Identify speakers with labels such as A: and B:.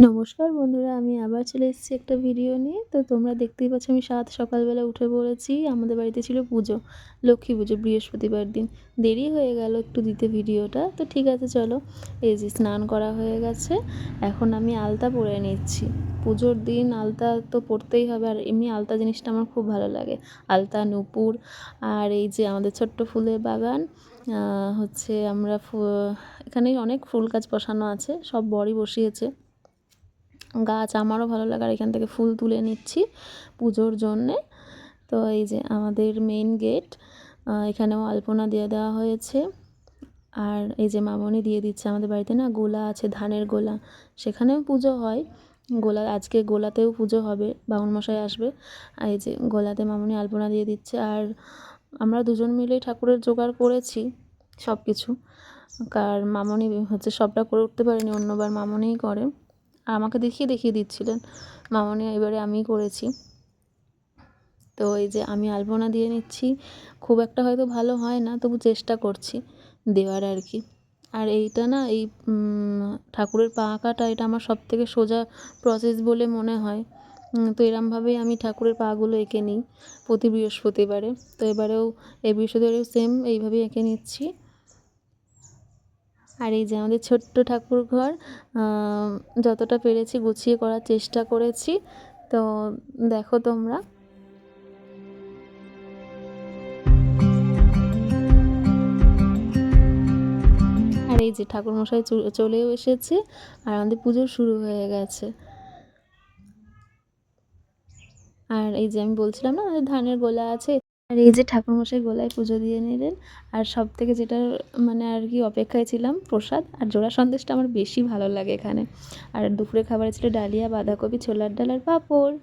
A: নমস্কার বন্ধুরা, আমি আবার চলে এসেছি একটা ভিডিও নিয়ে। তো তোমরা দেখতেই পাচ্ছ আমি সকালবেলা উঠে পড়েছি। আমাদের বাড়িতে ছিল পুজো, লক্ষ্মী পুজো বৃহস্পতিবার দিন। দেরি হয়ে গেল একটু দিতে ভিডিওটা, তো ঠিক আছে চলো। এই যে স্নান করা হয়ে গেছে, এখন আমি আলতা পরে নিচ্ছি। পুজোর দিন আলতা তো পরতেই হবে, আর এমনি আলতা জিনিসটা আমার খুব ভালো লাগে। আলতা, নূপুর, আর এই যে আমাদের ছোট্ট ফুলের বাগান। হচ্ছে আমরা এখানে অনেক ফুল গাছ বসানো আছে, সব বরই বসিয়েছে গাছ। আমারও ভালো লাগে, আর এখান থেকে ফুল তুলে নিচ্ছি পুজোর জন্যে। তো এই যে আমাদের মেইন গেট, এখানেও আলপনা দিয়ে দেওয়া হয়েছে। আর এই যে মামনি দিয়ে দিচ্ছে। আমাদের বাড়িতে না গোলা আছে, ধানের গোলা, সেখানেও পুজো হয়। আজকে গোলাতেও পুজো হবে, বামুনমশাই আসবে। আর এই যে গোলাতে মামনি আলপনা দিয়ে দিচ্ছে। আর আমরা দুজন মিলেই ঠাকুরের জোগাড় করেছি সব কিছু, কারণ মামনি হচ্ছে সবটা করে উঠতে পারেনি, অন্যবার মামনিই করে। আর আমাকে দেখিয়ে দেখিয়ে দিচ্ছিলেন মামনি, এবারে আমিই করেছি। তো এই যে আমি আলপনা দিয়ে নিচ্ছি। খুব একটা হয়তো ভালো হয় না, তবু চেষ্টা করছি দেওয়ার আর কি। আর এইটা না, এই ঠাকুরের পা আঁকাটা এটা আমার সবথেকে সোজা প্রসেস বলে মনে হয়। তো এরমভাবেই আমি ঠাকুরের পাগুলো এঁকে নিই প্রতি বৃহস্পতিবারে। তো এবারেও এই বৃহস্পতিবারেও সেম এইভাবেই এঁকে নিচ্ছি। আর এই যে আমাদের ছোট্ট ঠাকুর ঘর, যতটা পেরেছি গুছিয়ে করার চেষ্টা করেছি। তো দেখো তোমরা। আর এই যে ঠাকুরমশাই চলেও এসেছে, আর আমাদের পুজো শুরু হয়ে গেছে। আর এই যে আমি বলছিলাম না আমাদের ধানের গোলা আছে, আর এই যে ঠাকুরমশাই গোলায় পুজো দিয়ে নিলেন। আর সব থেকে যেটা মানে আর কি অপেক্ষায় ছিলাম, প্রসাদ আর জোড়া সন্দেশটা আমার বেশি ভালো লাগে এখানে। আর দুপুরে খাবারে ছিল ডালিয়া, বাঁধাকপি, ছোলার ডাল আর পাঁপড়।